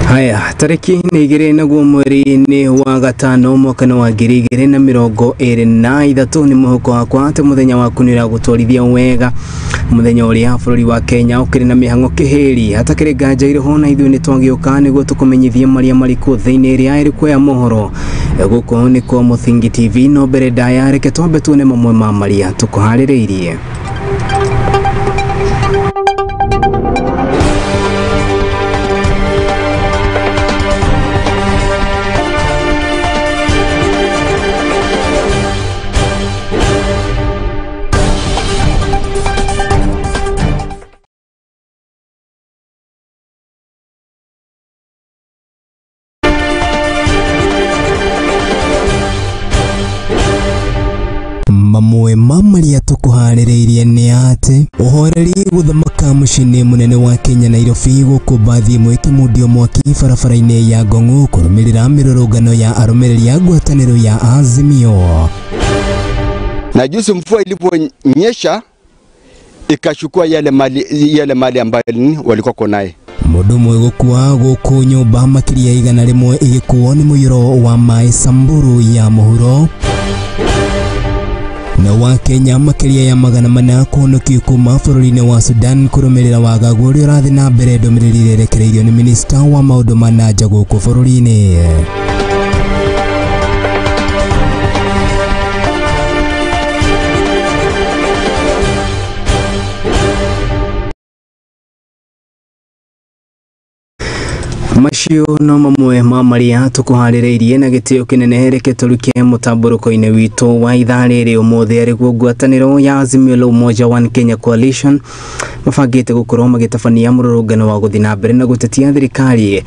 Haya, tariki nigire naguo mweri ni wa gatano mwaka wa 2023 ni muhuko wakwa ate muthenya waku ni ragutwarithia wega muthenya uria bururi wa Kenya ukiri na mihango kihiri hatakiri nganja iriho na ithuĩ ni twagĩũka nĩguo tukumenyithie maria marĩkuo thĩinĩ ĩrĩa ĩrĩkuo ya mohoro gũkũ nĩ kwa Muthingi TV no mbere ndaya reke twambe tuone mamwe ma maria tukuharĩrĩirie. Mamwe mamaria tukuharĩrĩirie nĩ ati uhoreri guthamaka mucini munene wa Kenya Nairobi guku bathi imwe kimundio mwaki barabara-inĩ ya Ngong'o kurumirira mirurungano ya arũmĩrĩri a ngwatanĩro ya Azimio. Na juzi mvua iliponyesha ikachukua yale mali ambayo walikuwa naye. Mundu mwe gukua guku nyumba makiria 100 igikuo ni mũiyũro wa maĩ Samburu ya mũhuro. Na wa Kenya makiria ya 400 kuonokio kuma bũrũri-inĩ wa Sudan kurumirira wagagu ũrĩa ũrathi na mbere ndũmĩrĩri irerekereirio ni minista wa maũndũ ma nanja gũkũ bũrũri-inĩ. Macio no mamwe ma maria tukuharĩrĩirie na gĩtĩo kĩnene reke tũruke mũtambũrũko-inĩ witũ wa ithaa rĩrĩ ũmũthĩ arĩguo ngwatanĩro ya Azimio la Umoja One Kenya Coalition mabangĩte gũkorwo magĩtabania mũrũrũngano wa gũthiĩ na mbere na gũtetia thirikari.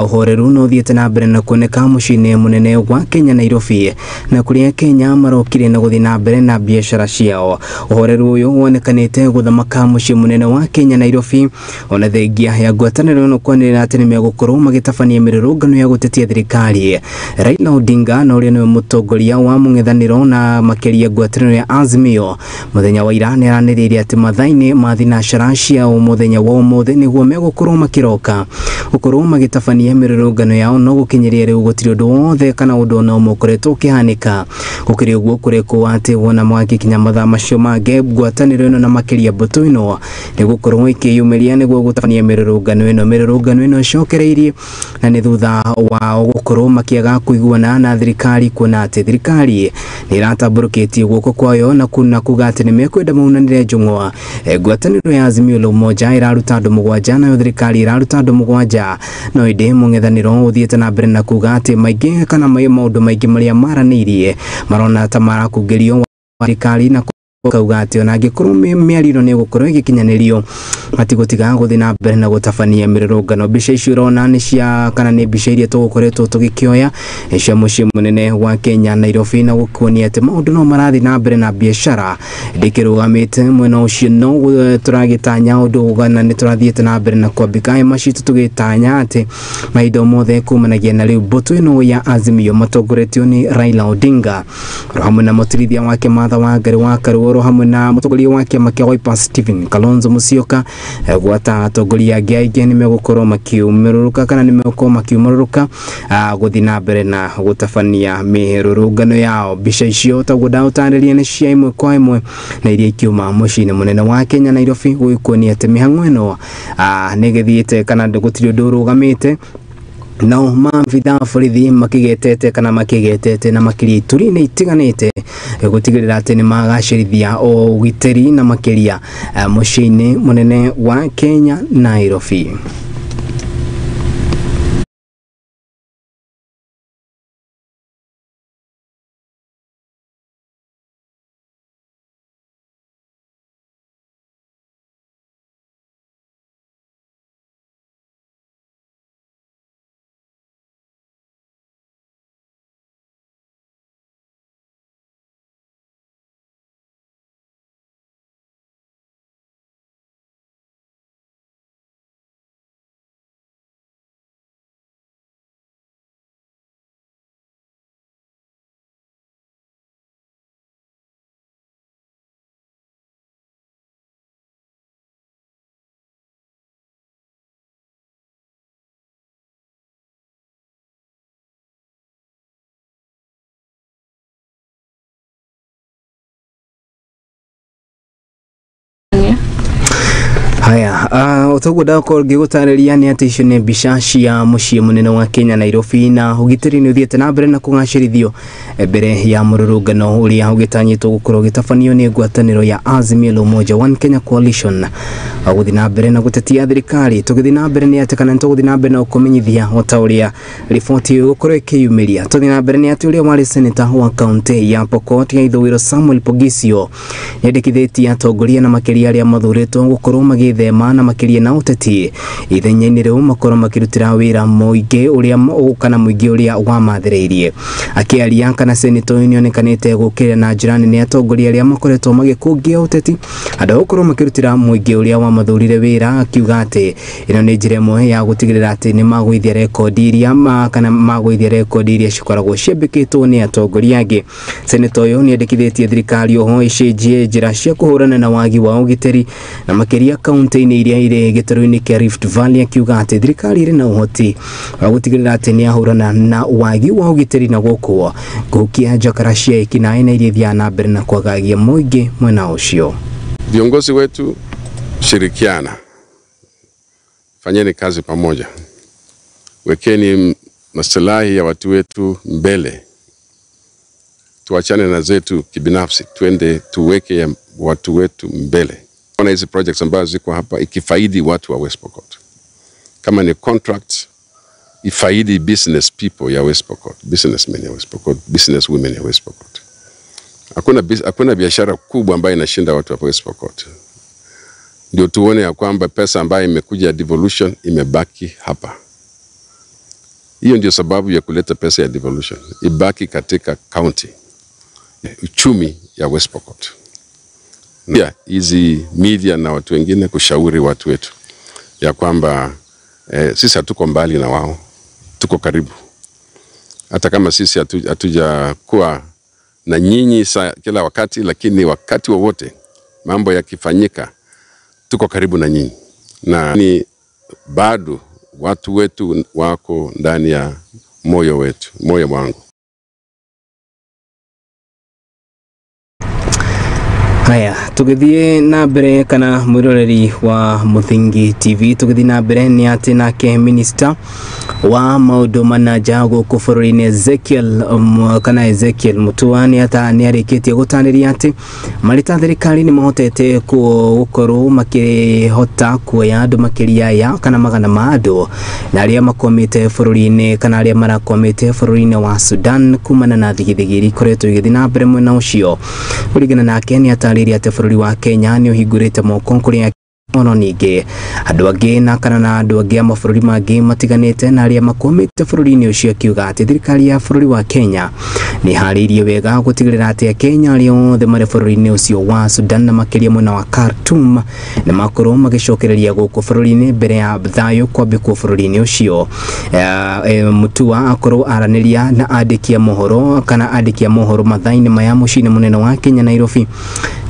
Ũhoreru no ũthiĩte na mbere na kuoneka mũciĩ-inĩ mũnene wa Kenya Nairobi na kũrĩa Kenya marokire na gũthiĩ na mbere na biacara ciao. Ũhoreru ũyũ wonekanĩte gũthamaka mũciĩ mũnene wa Kenya Nairobi ona thengia ya ngwatanĩro ĩno kwanĩrĩra atĩ nĩ megũkorwo magĩtabania mĩrũrũngano ya gũtetia thirikari. Raila Odinga na ũrĩa nĩwe mũtongoria wa mũng'ethanĩro na makĩria ngwatanĩro ya Azimio muthenya wa ira nĩ aranĩrĩire atĩ mathainĩ ma thinacara cia mũthenya wa ũmũthĩ nĩguo megũkorwo makiroka gũkorwo magĩtabania mĩrũrũngano yao no gũkinyĩria rĩu gũtirĩ ũndũ wothe kana ũndũ ona ũmwe ũkoretwo ũkĩhanĩka. Gũkĩrĩ ũguo kũrekwo atĩ wona mwakikinya mathaa macio mangĩ ngwatanĩro ĩno na makĩria mbũtũ ĩno nĩ gũkorwo ĩkĩyumĩria nĩguo gũtabania mĩrũrũngano ĩno cokereirie na nĩ thutha wao gũkorwo makĩaga kũiguana na thirikari kuona atĩ thirikari nĩ ĩratambũrũkĩtie guoko kwayo na kuga atĩ nĩ mekwenda maunanĩre njũng'wa. Ngwatanĩro ya Azimio la Umoja ĩraruta andũ 7 nayo thirikari ĩraruta andũ 7 no ĩndĩ mũng'ethanĩro ũthiĩte na mbere na kuga atĩ maingĩ kana maũndũ maingĩ marĩa maranĩirie marona ta marakungĩrio thirikari na kauga atĩ ona angĩkorwo mĩario nĩ gũkorwo ĩgĩkinyanĩrio matigũtiga gũthiĩ na mbere na gũtabania mĩrũrũngano. Mbica icio ũrona nĩ cia kana nĩ mbica iria tũgũkoretwo tũgĩkĩoya cia mũciĩ mũnene wa Kenya Nairobi na gũkuonia atĩ maũndũ no marathiĩ na mbere na biacara ndĩkĩrũgamĩte mwena ũcio no tũragĩtanya ũndũ ũgana nĩ tũrathiĩte na mbere na kwambika macitũ tũgĩtanya atĩ mahinda mothe kumanagia na rĩu mbũtũ ĩno ya Azimio matongoretio nĩ Raila Odinga hamwe na mũtirithia wake Martha Wangari wa Karũgũrũ hamwe na mũtongoria wa kĩama kĩa Wiper Stephen Kalonzo Musyoka gwata atongoria angĩ aingĩ nĩ megũkorwo makiumĩrũrũka kana nĩ megũkorwo makiumũrũrũka gũthiĩ na mbere na gũtabania mĩrũrũngano yao. Mbica icio taguo ndaũtarĩria nĩ cia ĩmwe kwa ĩmwe na iria ikiuma mũciĩ-inĩ mũnene wa Kenya Nairobi gũkuonia atĩ mĩhang'o ĩno nĩ gĩthiĩte kana gũtirĩ ũndũ ũrũgamĩte. No maabitha borithi makĩgetete na makĩria ituri-inĩ itiganĩte gũtigĩrĩra atĩ nĩ magacĩrithia ũgitĩri na makĩria mũciĩ-inĩ mũnene wa Kenya Nairobi. Haya, utogoda ko gigutarĩria nĩ atĩ icio nĩ mbica cia mũciĩ mũnene wa Kenya Nairobi, na ũgitĩri nĩ ũthiĩte na mbere na kũgacĩrithio mbere ya mũrũrũngano ũrĩa ũgĩtanyĩtwo gũkorwo gĩtabanio nĩ ngwatanĩro ya Azimio la Umoja One Kenya Coalition gũthiĩ na mbere na gũtetia thirikari. Tũgĩthiĩ na mbere nĩ atĩ kana tũgũthiĩ na mbere na kũmenyithia o ta ũrĩa riboti gũkorwo ĩkĩyumĩria. Tũthiĩ na mbere nĩ atĩ ũrĩa warĩ seneta wa kaunti ya Pokot ya ithũĩro Samuel Pogisio nĩendekithĩtie atongoria na makĩria arĩa mathurĩtwo gũkorwo magĩthema na makĩria na ũteti ithenya-inĩ rĩu makorwo makĩrutĩra wĩra mũingĩ ũrĩa kana mũingĩ ũrĩa wamathĩrĩirie. Akĩaria kana seneta ũyũ nĩonekanĩte gũkĩrĩra na njĩra nene atongoria arĩa makoretwo magĩkũngia ũteti andũ gũkorwo makĩrutĩra mũingĩ ũrĩa wamathurire wĩra, akiuga atĩ ĩno nĩ njĩra ĩmwe ya gũtigĩrĩra atĩ nĩ magũithia rekondi iria kana magũithia rekondi iria cikoragwo ciambĩkĩtwo nĩ atongoria angĩ. Seneta ũyũ nĩendekithĩtie thirikari oho icenjie njĩra cia kũhũrana na wagi wa ũgitĩri na makĩria kaunti-inĩ iria irĩ gĩtarũ-inĩ kĩa Rift Valley, akiuga atĩ thirikari ĩrĩ na ũhoti wa gũtigĩrĩra atĩ nĩ ahũrana na wagi wa ũgitĩri na gũkũ gũkia njakara cia ekinaĩ na iria ithiaga na mbere na kwagagia mũingĩ mwena ũcio. Viongozi wetu, shirikiana, fanyeni kazi pamoja, wekeni maslahi ya watu wetu mbele, tuachane na zetu kibinafsi, tuende tuweke ya watu wetu mbele. Kuna hizi projects ambazo ziko hapa ikifaidi watu wa West Pokot. Kama ni contract, ifaidi business people ya West Pokot, businessmen ya West Pokot, business women ya West Pokot. Hakuna biashara kubwa ambayo inashinda watu wa West Pokot. Ndio tuone ya kwamba pesa ambayo imekuja ya devolution imebaki hapa. Hiyo ndio sababu ya kuleta pesa ya devolution, ibaki katika county, uchumi ya West Pokot. Pia hizi media na watu wengine kushauri watu wetu ya kwamba sisi hatuko mbali na wao, tuko karibu. Hata kama sisi hatuja kuwa na nyinyi kila wakati, lakini wakati wowote mambo yakifanyika tuko karibu na nyinyi, na ni bado watu wetu wako ndani ya moyo wetu, moyo wangu. Haya, tugithie na mbere kana mwiroreri wa Muthingi TV, tugithie na mbere ni ati nake minister wa maundu manaja gũkũ bũrũri-inĩ Ezekiel Mutua nĩarĩkĩtie gũtarĩria ati marita thirikari nĩ mahotete gũkorwo makĩhota kuoya andũ makĩria ya kana magana ma andũ na arĩa makomete bũrũri-inĩ kana arĩa marakomete bũrũri-inĩ wa Sudan kumana na thigithigiri ikoretwo igĩthiĩ na mbere mwena ũcio. Kũringana nake nĩatarĩria atĩ bũrũri wa Kenya nĩũhingũrĩte moko kũrĩ ono ningĩ andũ angĩ na kana na andũ angĩ a mabũrũri mangĩ matiganĩte na arĩa makomete bũrũri-inĩ ũcio, akiuga atĩ thirikari ya bũrũri wa Kenya nĩ harĩirie wega gũtigĩrĩra atĩ Akenya arĩa othe marĩ bũrũri-inĩ ũcio wa Sudan na makĩria mwena wa Khartoum nĩ makorwo magĩcokereria gũkũ bũrũri-inĩ mbere ya thayũ kwambĩkwo bũrũri-inĩ ũcio. Mutua akorwo aranĩria na andĩki a mohoro kana andĩki a mohoro mathaa-inĩ maya mũciĩ mũnene wa Kenya Nairobi,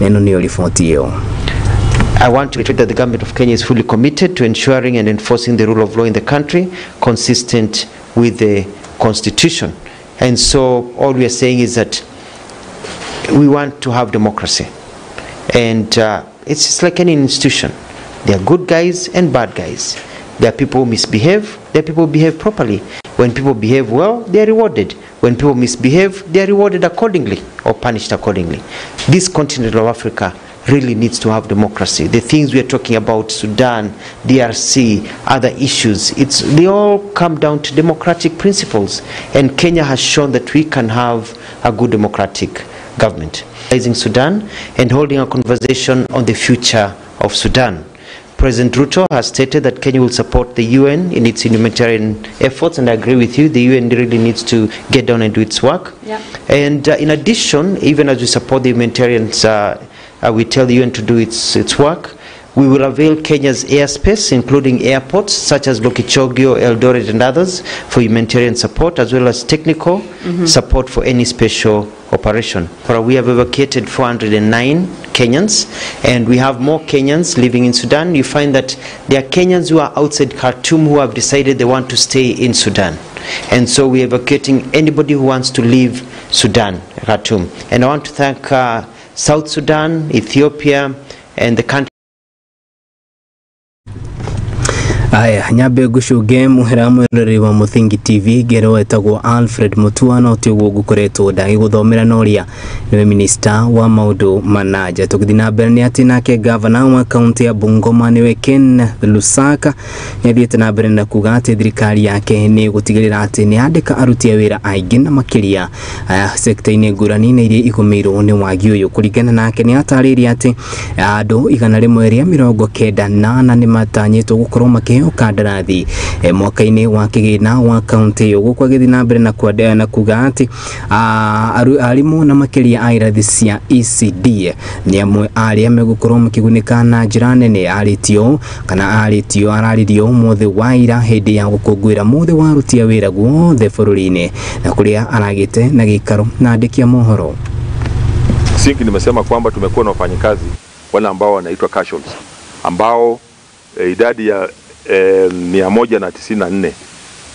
na ĩno nĩyo riboti ĩyo. I want to reiterate that the government of Kenya is fully committed to ensuring and enforcing the rule of law in the country, consistent with the constitution. And so all we are saying is that we want to have democracy. And it's just like any institution. There are good guys and bad guys. There are people who misbehave, there are people who behave properly. When people behave well, they are rewarded. When people misbehave, they are rewarded accordingly or punished accordingly. This continent of Africa really needs to have democracy. The things we are talking about, Sudan, DRC, other issues, they all come down to democratic principles. And Kenya has shown that we can have a good democratic government. Raising Sudan and holding a conversation on the future of Sudan. President Ruto has stated that Kenya will support the UN in its humanitarian efforts, and I agree with you, the UN really needs to get down and do its work. Yeah. And in addition, even as we support the humanitarians, we tell the UN to do its work, we will avail Kenya's airspace, including airports such as Lokichogio, Eldoret and others, for humanitarian support, as well as technical support for any special operation. We have evacuated 409 Kenyans, and we have more Kenyans living in Sudan. You find that there are Kenyans who are outside Khartoum who have decided they want to stay in Sudan. And so we are evacuating anybody who wants to leave Sudan, Khartoum. And I want to thank South Sudan, Ethiopia, and the country Aya nyabe gushuge muhera mwirori wa Muthingi TV gero etagwo Alfred Mutua no tiguo gukoretwo ndagi guthomera noria niwe minister wa maudu manaja tukithina mbere ni ati nake governor wa county ya Bungoma niwe Ken Lusaka yathiete na mbere na kuga ati thirikari yake ni gutigirira ati ni andika aruti a wira aingi na makiria sector-ini ngurani na iria igumirwo ni wagi uyu kuringana nake ni atariria ati andu 198 ni matanyitwo gukorwo makiheo kandarathi mwaka-ini wa kigina wa county yo gukwa githina mbere na kuga ati arimu na makiria airathi cia ECD ni amwe aria megukorwo makigunika na njira nene aritio araririo muthe waira hindi ya gukungwira muthe wa aruti a wira guothe bururi-ini na kuria aragite na gikaro na andikia mohoro. Sinki nimesema kwamba tumekuwa na wafanyikazi wale ambao wanaitwa casuals ambao idadi ya 194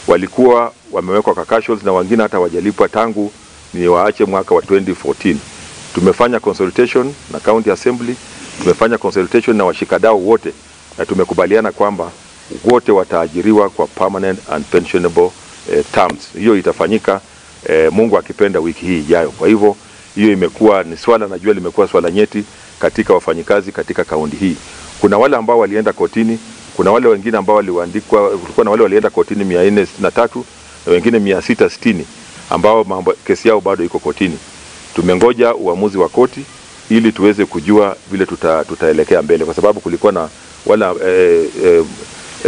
walikuwa wamewekwa kwa casuals na wengine hata wajalipwa tangu ni waache mwaka wa 2014. Tumefanya consultation na county assembly, tumefanya consultation na washikadau wote na tumekubaliana kwamba wote wataajiriwa kwa permanent and pensionable terms. Hiyo itafanyika Mungu akipenda wiki hii ijayo. Kwa hivyo hiyo imekuwa ni swala, najua limekuwa swala nyeti katika wafanyikazi katika kaunti hii. Kuna wale ambao walienda kotini, kuna wale wengine ambao waliandikwa, kulikuwa na wale walienda kotini 403 na wengine 660 ambao kesi yao bado iko kotini. Tumengoja uamuzi wa koti ili tuweze kujua vile tutaelekea mbele, kwa sababu kulikuwa na wala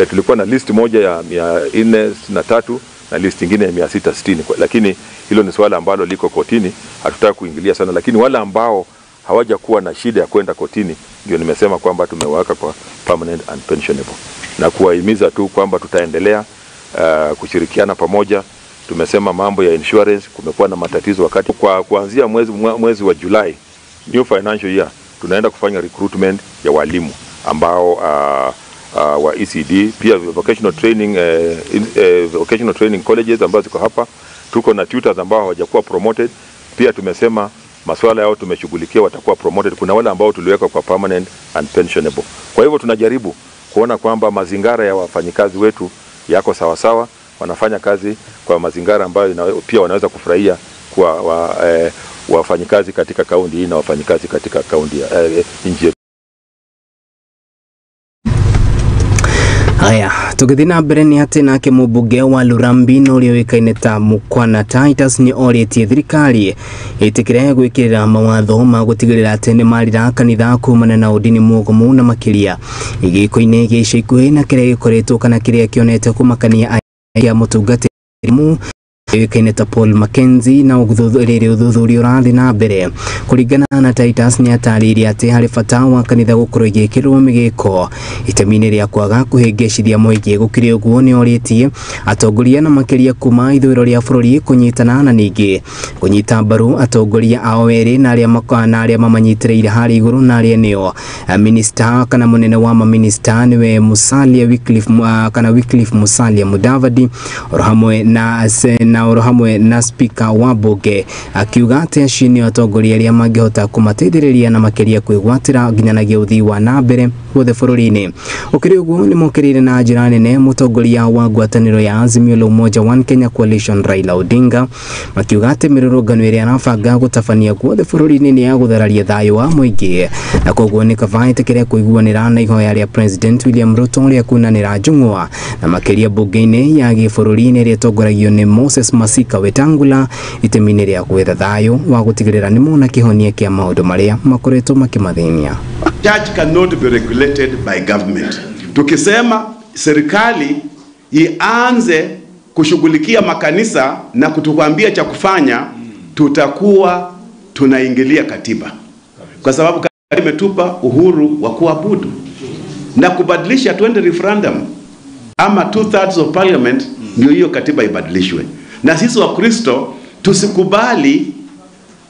tulikuwa na list moja ya 403 na list nyingine ya 660, lakini hilo ni swala ambalo liko kotini, hatutaka kuingilia sana, lakini wale ambao hawaja kuwa na shida ya kwenda kotini ndio nimesema kwamba tumeweka kwa permanent and pensionable, na kuwahimiza tu kwamba tutaendelea kushirikiana pamoja. Tumesema mambo ya insurance, kumekuwa na matatizo wakati kuanzia mwezi wa Julai new financial year tunaenda kufanya recruitment ya walimu ambao wa ECD, pia vocational training colleges ambazo ziko hapa. Tuko na tutors ambao hawajakuwa promoted, pia tumesema masuala yao tumeshughulikia, watakuwa promoted. Kuna wale ambao tuliweka kwa permanent and pensionable. Kwa hivyo tunajaribu kuona kwamba mazingara ya wafanyikazi wetu yako sawa sawa, wanafanya kazi kwa mazingara ambayo pia wanaweza kufurahia kwa wafanyikazi katika kaunti hii na wafanyikazi katika kaunti nje. Aya tukithina mbere ni ati nake mubunge wa Lurambi no rio wikaine ta Mukwana Titus ni orietie thirikari itikire gwikirira mawatho ma gutigirira ati ni marira kanitha kumana na udini mugomu na makiria igiko-ini gica ikuhi na kiria gikoretwo kana kiria kionete kumakania ya mutungatiri mu wikaine ta Paul Mackenzie na uthuthuria urathi na mbere. Kuringana na Titus ni atariria ati hari bata wa kanitha gukorwo igikirwo migiko itemi-ini ria kwaga kuhingicithia muingi gukiri uguo ni orietie atongoria na makiria kuma ithuriro ria bururi kunyitana na ningi kunyita mbaru atongoria ao eri na aria mamanyitireire hari iguru na aria nio minister kana munene wa maminister niwe Musalia Wycliffe Musalia Mudavadi orohamwe na speaker wa bunge akiuga ati ashini atongoria aria mangihota kumateithĩrĩria na makiria kwigwatira nginyanagia uthii wa na mbere guothe bururi-ini. Ukiri uguo ni mukirire na njira nene mutongoria wa ngwataniro ya Azimio la Umoja One Kenya Coalition Raila Odinga makiuga ati mirurungano iria arabanga gutabania guothe bururi-ini ni ya guthararia thayo wa muingi na koguo ni kaba itikiria kuiguanira na ihoya ria President William Ruto ria kunanira njung'wa na makiria bunge-ini ya gibururi-ini ria tongoragio ni Moses Masika Wetangula itemi-ini ria gwetha thayo wa gutigirira ni mona kihonia kia maundu maria makoretwo makimathĩnia. Church cannot be regulated by government. Tukisema serikali ianze kushughulikia makanisa na kutukwambia cha kufanya, tutakuwa tunaingilia katiba, kwa sababu katiba imetupa uhuru wa kuabudu na kubadilisha. Twende referendum ama 2/3 of parliament ndio hiyo katiba ibadilishwe. Na sisi wa Kristo tusikubali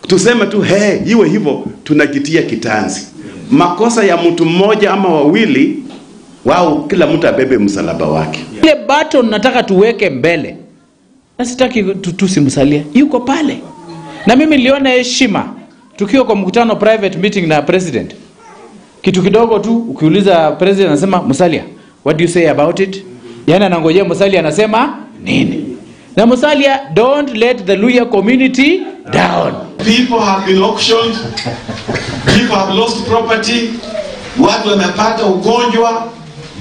tuseme tu iwe hivyo, tunajitia kitanzi. Makosa ya mtu mmoja ama wawili, wao kila mtu abebe msalaba wake. Ile baton nataka tuweke mbele. Na sitaki tusimsalia. Yuko pale. Na mimi niliona heshima tukiwa kwa mkutano private meeting na president. Kitu kidogo tu ukiuliza president anasema Musalia, What do you say about it? Yana anangojea Musalia anasema nini? Na Musalia, don't let the Luhya community down. People have been auctioned. People have lost property. Watu wamepata ugonjwa.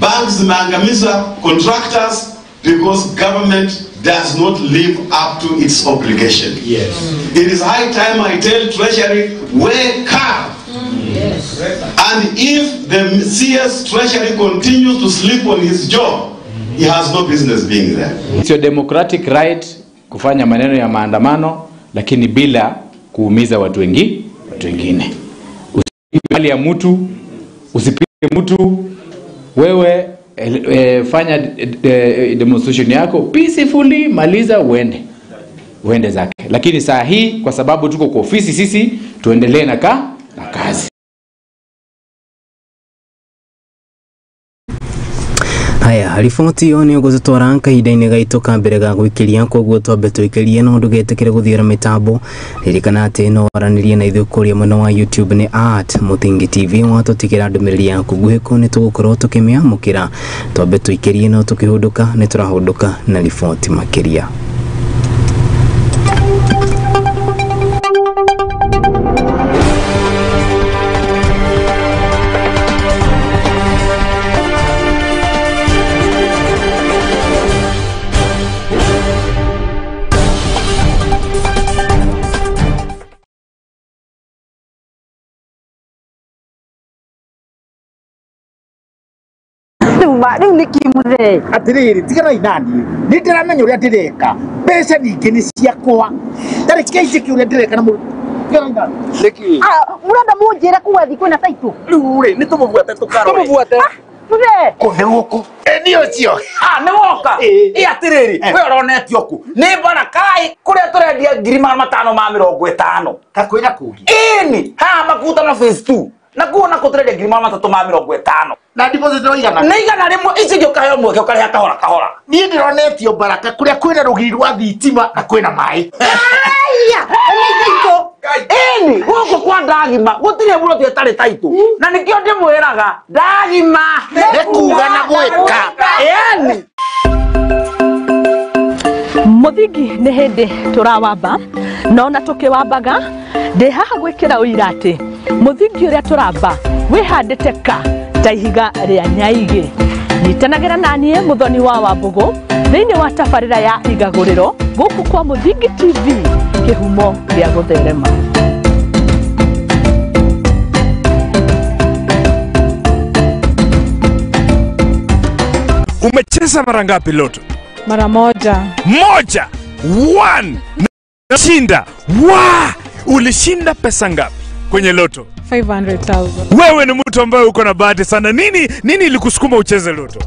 Banks zimeangamiza contractors because government does not live up to its obligation. Yes. It is high time I tell Treasury, wake up. Yes. And if the CS Treasury continues to sleep on his job, he has no business being there. It's your democratic right kufanya maneno ya maandamano, lakini bila kuumiza watu wengine. Usipige mali ya mtu, usipige mtu. Wewe fanya demonstration yako peacefully, maliza uende zake. Lakini saa hii kwa sababu tuko kwa ofisi sisi, tuendelee na kazi. Haya, riboti yo ni gutwara kahinda-ini gaitũ ka mbere ga gwikiria koguo twambe twikirie no ndugetekere guthiira mitambo ririkana ati no waranirie na ithuĩ kũrĩa mwena wa YouTube ni @Muthingi TV watutikira ndumiriri yaku nguhiko ni tugukorwo tukimiamukira twambe twikirie no tukihunduka ni turahunduka na riboti makiria. Riu nikimure atiriri tigana inani nitiramenya uria ndireka mbeca nyingi ni ciakwa ndari kaici kiuria ndireka na Leki. Murenda munjire kuwa thiku na taitu. Riu ri nitumuvuate tukarore. Tumuvuate. Tune. Kone guku. Ni ucio. Ni woka. Atiriri we uronetio ku. Ni bana kai kuria turendia 550. Kakwira kugi. Ni. Makuta na phase 2. Na kuona kutrede 350. Na deposit no igana. Na igana rimwe ici gyo kayo mwe kari kahora. Ni ndironetio baraka kuria kwina rugiri rwa thitima na kwina mai. Aya, ni tito. Ni goko kwa ndagima gutire buro tietari taitu. Na nikio ndimwiraga ndagima nekuga na gwika. Ni Muthingi ni hindi turawamba nona tukiwambaga ndi haha gwikira uira ati muthingi uria turamba wihandite ka ta ihiga ria nyaigi nitanagira nanie muthoni wa Wambugu thiini wa tabarira ya igaguriro guku kwa Muthingi TV kihumo gia gutherema. Umecheza mara ngapi loto? Mara moja. One. Shinda. Ulishinda pesa ngapi kwenye loto? 500,000. Wewe ni mtu ambaye uko na bahati sana. Nini ilikusukuma ucheze loto?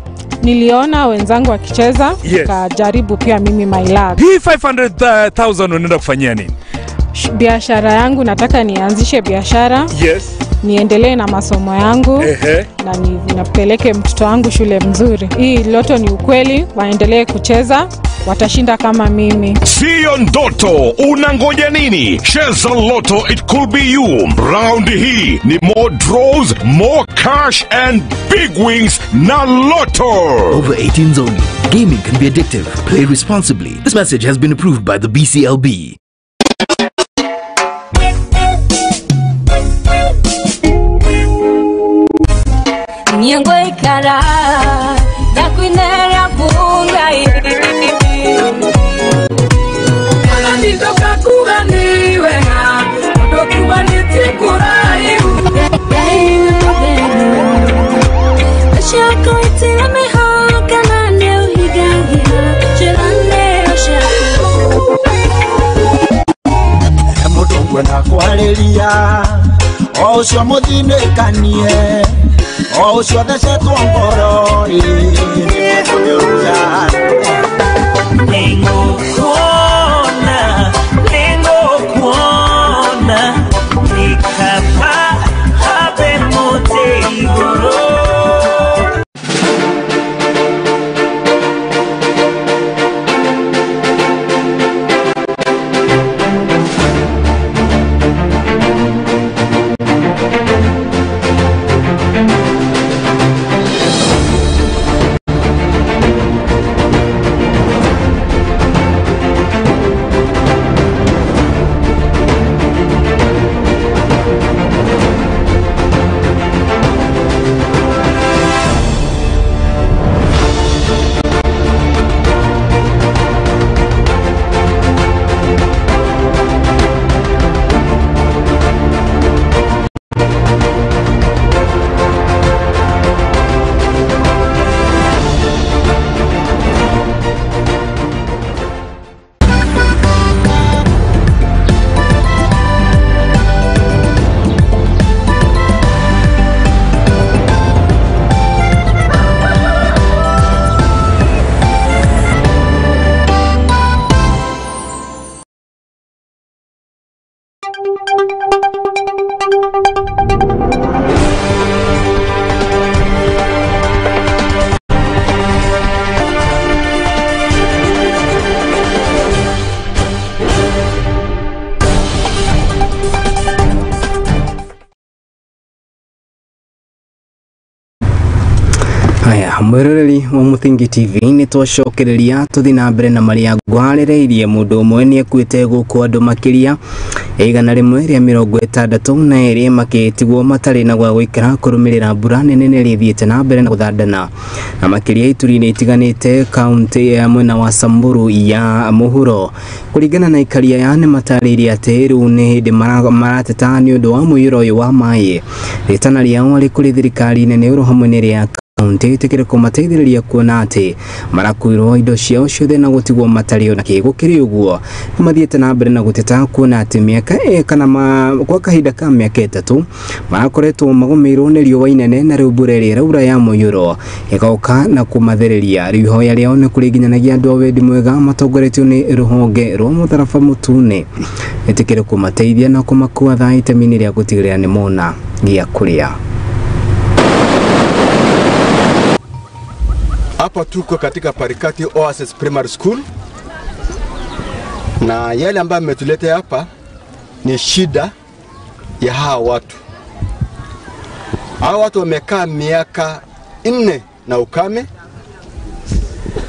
Niliona wenzangu wakicheza, nikajaribu pia mimi my luck. Hii 500,000 unaenda kufanyia nini? Biashara yangu, nataka nianzishe biashara. Yes. Niendelee na masomo yangu. Na ninapeleke mtoto wangu shule mzuri. Hii loto ni ukweli, waendelee kucheza, watashinda kama mimi. Sio ndoto, unangoja nini? Cheza loto, it could be you. Round hii ni more draws, more cash and big wings na loto. Over 18s only. Gaming can be addictive. Play responsibly. This message has been approved by the BCLB. Nyengo ikara ya kuinera bungai Kala nitoka kuganiwe na Dokuba nitikurai Shako itira mehoka na leo higahiga Chirane oshako Mudongwe na kwaleria Osho mudine kanie Oh, so that's a twangoro. Ningo kuona, nikapa habe mote igoro. mwiroreri wa Muthingi TV ni twacokereria tuthi na mbere na maria ngwarireirie mundu umwe ni ekuite guku andu makiria igana rimwe ria 62 makitigwo matari na gwa guikara kurumirira mbura nene ni rithiite na mbere na guthandana na makiria ituri-ini itiganite kaunti ya mwena wa Samburu ya muhuro kuringana na ikaria yane matariria ati riu ni hindi marateta ni undu wa muiyuro uyu wa mai ritana riao ri kuri thirikari nene uru hamwe ni ria kaunti itikire kumateithiriria kuona ati marakuirwo indo ciao ciothe na gutigwo matario na kigukiri uguo mathiete na mbere na guteta kuona ati miaka kana kwa kahinda ka miaka 3 marakoretwo magumirwo ni riũa inene na riu mbura ĩrĩa ĩraura ya mũiyũro ĩgauka na kumathereria riu ihoya rĩao nĩ kũringithanagia andũ a wendi mwega matongoretio nĩ rũhonge rwa mũtharaba mũtune itikire kumateithia na kumakua thaa itemi-inĩ rĩa gũtigĩrĩra nĩ mona gĩa kũrĩa. Hapa tuko katika Parikati Oasis Primary School na yale ambayo ametuleta hapa ni shida ya hawa watu. Hawa watu wamekaa miaka 4 na ukame,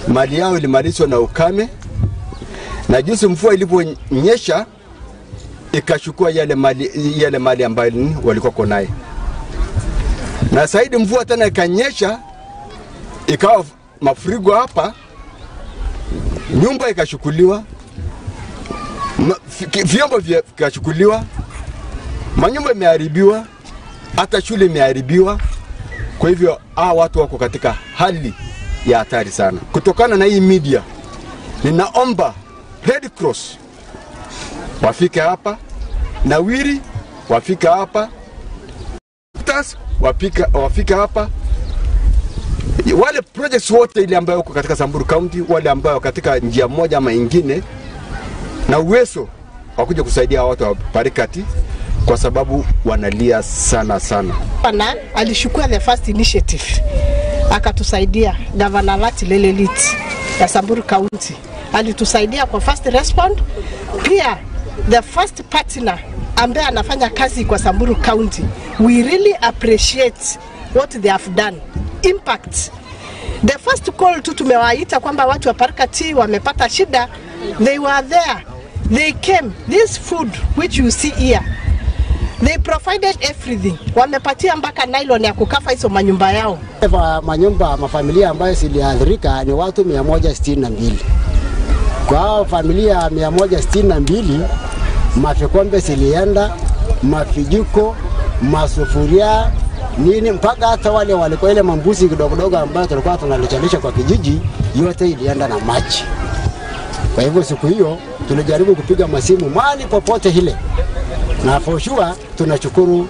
mali yao ilimalizwa na ukame, na jinsi mvua iliponyesha ikachukua yale mali ambayo walikuwa konaye, na zaidi mvua tena ikanyesha ikawa mafuriko hapa, nyumba ikachukuliwa, vyombo vikachukuliwa, manyumba imeharibiwa, hata shule imeharibiwa. Kwa hivyo hawa watu wako katika hali ya hatari sana. Kutokana na hii media, ninaomba Red Cross wafike hapa, Nawiri wafike hapa, wafike hapa, wale projects wote ile ambayo uko katika Samburu County, wale ambayo katika njia moja ama nyingine na uwezo wakuja kusaidia watu wa Parikati, kwa sababu wanalia sana sana. Bwana alishukua the first initiative akatusaidia, Governor Lati Lelelit ya Samburu County alitusaidia kwa first respond. Pia the first partner ambaye anafanya kazi kwa Samburu County, we really appreciate what they have done. Impact. The first call tu tumewaita kwamba watu wa Parikati wamepata shida, they were there, they came. This food which you see here, they provided everything. Wamepatia mpaka nylon ya kukafa hizo manyumba yao. Manyumba mafamilia ambayo ziliathirika ni watu 162. Kwa familia 162 mafikombe zilienda, mafijiko, masufuria, nini, mpaka hata wale walikuwa ile mambuzi kidogo ambayo tulikuwa tunalichalisha kwa kijiji, yote ilienda na maji. Kwa hivyo siku hiyo tulijaribu kupiga masimu mali popote ile, na for sure tunashukuru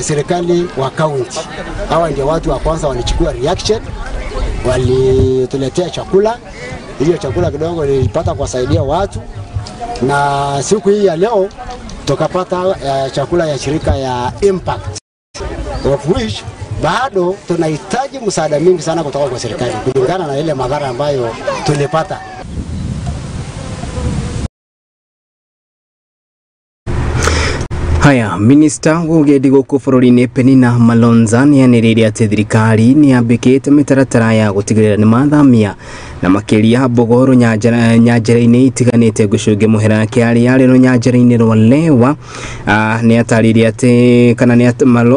serikali wa county. Hawa ndio watu wa kwanza walichukua reaction, walituletea chakula. Hiyo chakula kidogo nilipata kuwasaidia watu, na siku hii ya leo tukapata chakula ya shirika ya Impact, of which bado tunahitaji msaada mingi sana kutoka kwa serikali kulingana na ile madhara ambayo tulipata. Haya, Minister Gugedi guku bururi-ini Penina Malonza ni aniriria ati thirikari ni ambikite mitaratara ya gutigirira ni mathamia na makiria Bogoro nyanjara-ini itiganite gucunge muhera kiari yari no nyanjara-ini rwa Lewa. Ni atariria ati kana ni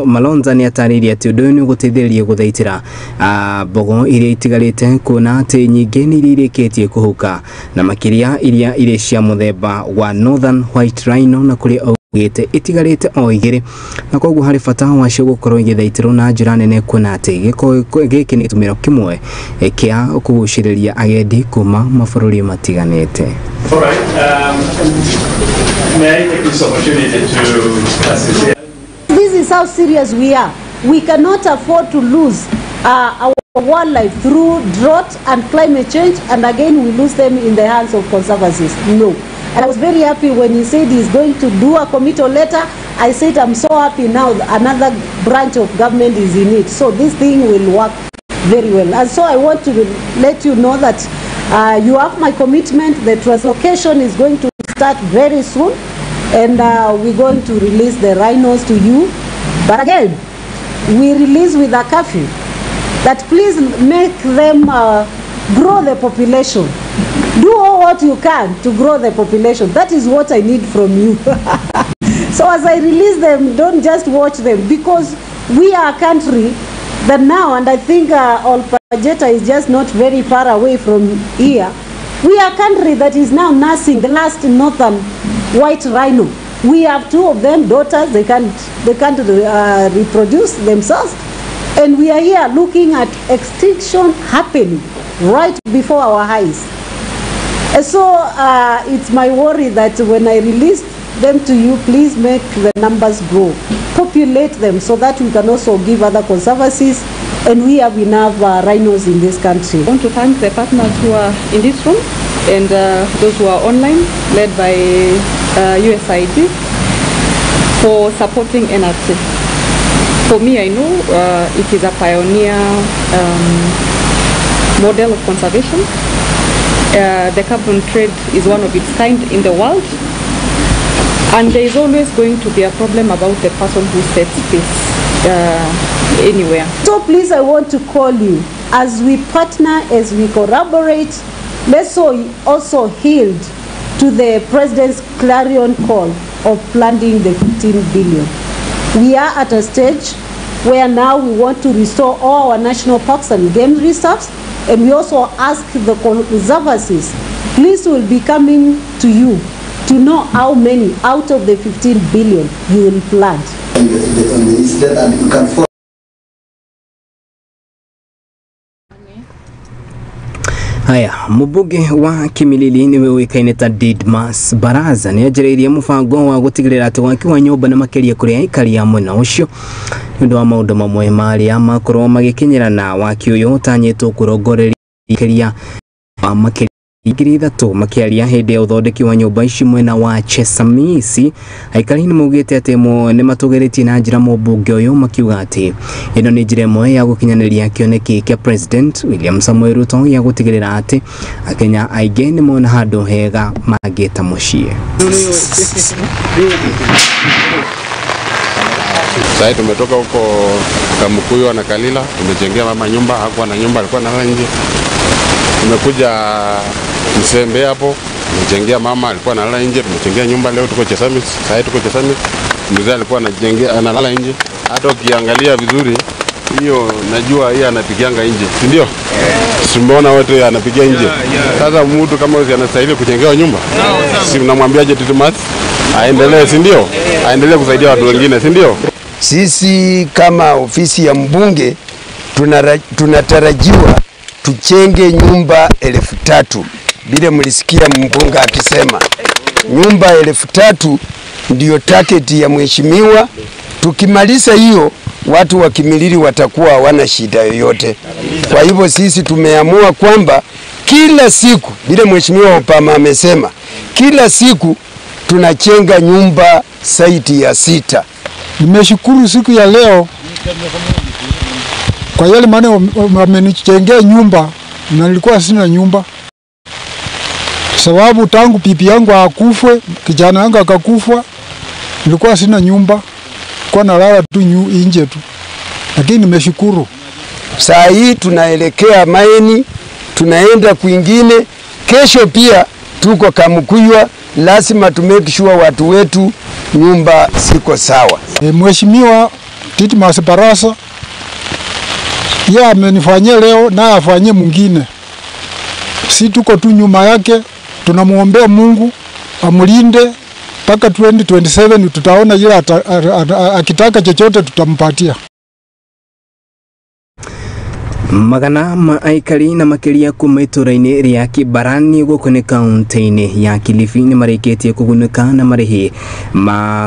Malonza ni atariria ati undu ni guteithĩrĩria guthaitira Bogo iria itigarite kuona ati nyingĩ ni irĩkĩtie kuhuka na makiria iria ire cia muthemba wa Northern White Rhino na kuri gite itigarite o igire na koguo hari bata wacio gukorwo igithaitirwo na njira nene kuona ati giki ni tumiro kimwe kia kuguciriria agendi kuma mabũrũri matiganite. All right, may I take this opportunity to assist? This is how serious we are. We cannot afford to lose our wildlife through drought and climate change, and again we lose them in the hands of conservancies. No. And I was very happy when he said he's going to do a committal letter. I said I'm so happy now another branch of government is in it. So this thing will work very well. And so I want to let you know that you have my commitment. The translocation is going to start very soon, and we're going to release the rhinos to you. But again, we release with a curfew. that please make them grow the population. Do all what you can to grow the population. That is what I need from you. So as I release them, don't just watch them, because we are a country that now, and I think Olpajeta is just not very far away from here, we are a country that is now nursing the last northern white rhino. We have 2 of them, daughters, they can't reproduce themselves. And we are here looking at extinction happening right before our eyes. And so it's my worry that when I release them to you, please make the numbers grow. Populate them so that we can also give other conservancies, and we have enough rhinos in this country. I want to thank the partners who are in this room and those who are online, led by USAID, for supporting NRT. For me, I know it is a pioneer model of conservation. The carbon trade is one of its kind in the world, and there is always going to be a problem about the person who sets this anywhere. So please, I want to call you, as we partner, as we collaborate, let's also yield to the President's clarion call of planting the 15 billion. We are at a stage where now we want to restore all our national parks and game reserves, and we also ask the conservancies, please, will be coming to you to know how many out of the 15 billion you will plant. On the incident, and you can follow. Haya, mubunge wa Kimilili niwe wikaine ta Didmas Baraza ni ajereirie mubango wa gutigirira ati waki wa nyumba na makeria kuri aikari ya mwena ucio ndu wa maundu mamwe maria makorwo magikinyirana waki uyu utanyitwo kurongoreria keria wa makeria ngiri 3 makiaria hindi ya uthondeki wa nyumba ici mwena wa Chesamisi. Aikari ni mugite ati ni matugeretie na njira mubunge uyu makiuga ati ino ni njira imwe ya gukinyaniria kioneki kia President William Samuel Ruto ya gutigirira ati Akenya aige ni mona handu hega magita mucie. Sasa tumetoka huko Kamukuyu na Kalila, tumejengea mama nyumba, hakuwa na nyumba, alikuwa na nje. Tumekuja Msembe hapo, tumejengea mama, alikuwa analala nje, tumejengea nyumba. Leo tuko Chesamisi, sasa tuko Chesamisi. Mzee alikuwa analala nje. Hata ukiangalia vizuri, hiyo najua yeye anapigianga nje, si ndio? Tumeona wote anapigia nje. Sasa mtu kama huyo anastahili kujengewa nyumba. Si mnamwambiaje Didmas aendelee, si ndio? Aendelee kusaidia watu wengine, si ndio? Sisi kama ofisi ya mbunge tunatarajiwa tuchenge nyumba 3,000. Bila mlisikia mbunge akisema nyumba 3,000 ndio target ya mheshimiwa. Tukimaliza hiyo, watu wa Kimilili watakuwa hawana shida yoyote. Kwa hivyo sisi tumeamua kwamba kila siku, bila mheshimiwa Opama amesema, kila siku tunachenga nyumba saiti ya 6. Nimeshukuru siku ya leo kwa yale maana wamenichengea nyumba, na nilikuwa sina nyumba. Sababu tangu pipi yangu akufwe, kijana yangu akakufa, nilikuwa sina nyumba, kwa nalala tu nje tu. Lakini nimeshukuru. Saa hii tunaelekea Maini, tunaenda kwingine. Kesho pia tuko Kamukuywa, lazima to make sure watu wetu nyumba siko sawa. Mheshimiwa Didmas Baraza yeye amenifanyia leo na afanyie mwingine. Si tuko tu nyuma yake, tunamuombea Mungu amulinde mpaka 2027. Tutaona yeye akitaka chochote tutampatia. Magana ma aikari na makeria kuma ituraini ria Kibarani gukone kaunti-ini ya Kilifi ni mareketie kugunuka na marehi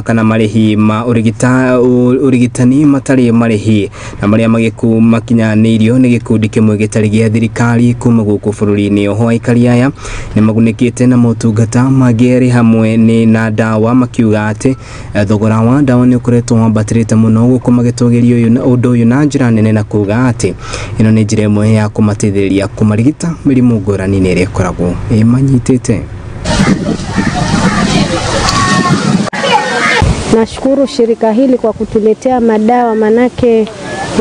kana marehi ma urigitani matari marehi na maria magiku makinyanirio ni gikundi kimwe gitari gia thirikari kuma guku bururi-ini. Oho aikari aya ni magunikite na motungata mageri hamwe ni na dawa, makiuga ati thogora wa dawa ni ukoretwo wambatirite muno guku magitogerio undu uyu na njira nene, na kuga ati ino ni njira imwe ya kumateithĩrĩria kumarigita mĩrimũ ngũrani ĩrĩa ĩkoragwo ĩmanyitĩte. Nashukuru shirika hili kwa kutuletea madawa, manake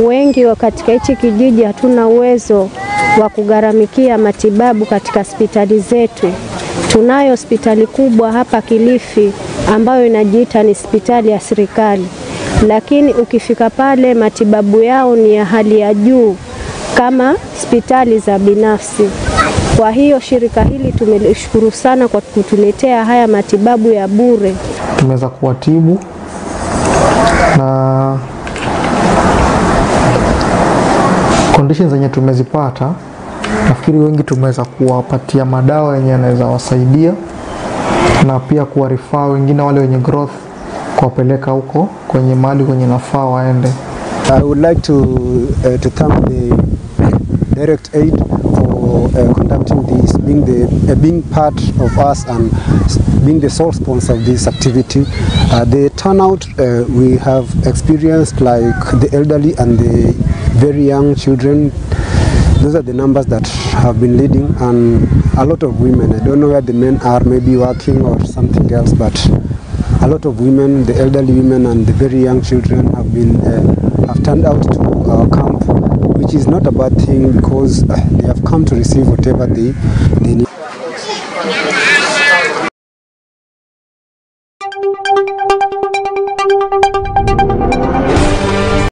wengi katika hichi kijiji hatuna uwezo wa kugharamikia matibabu katika hospitali zetu. Tunayo hospitali kubwa hapa Kilifi ambayo inajiita ni hospitali ya serikali, lakini ukifika pale matibabu yao ni ya hali ya juu kama hospitali za binafsi. Kwa hiyo shirika hili tumelishukuru sana kwa kutuletea haya matibabu ya bure. Tumeweza kuwatibu na conditions zenye tumezipata, nafikiri wengi tumeweza kuwapatia madawa yenye yanaweza wasaidia na pia kuwarifaa wengine wale wenye growth kuwapeleka huko kwenye mali kwenye nafaa waende. I would like to thank the direct aid for conducting this, being part of us and being the sole sponsor of this activity. The turnout we have experienced, like the elderly and the very young children, those are the numbers that have been leading, and a lot of women. I don't know where the men are, maybe working or something else, but a lot of women, the elderly women and the very young children have turned out to our camp, which is not a bad thing because they have come to receive whatever they need.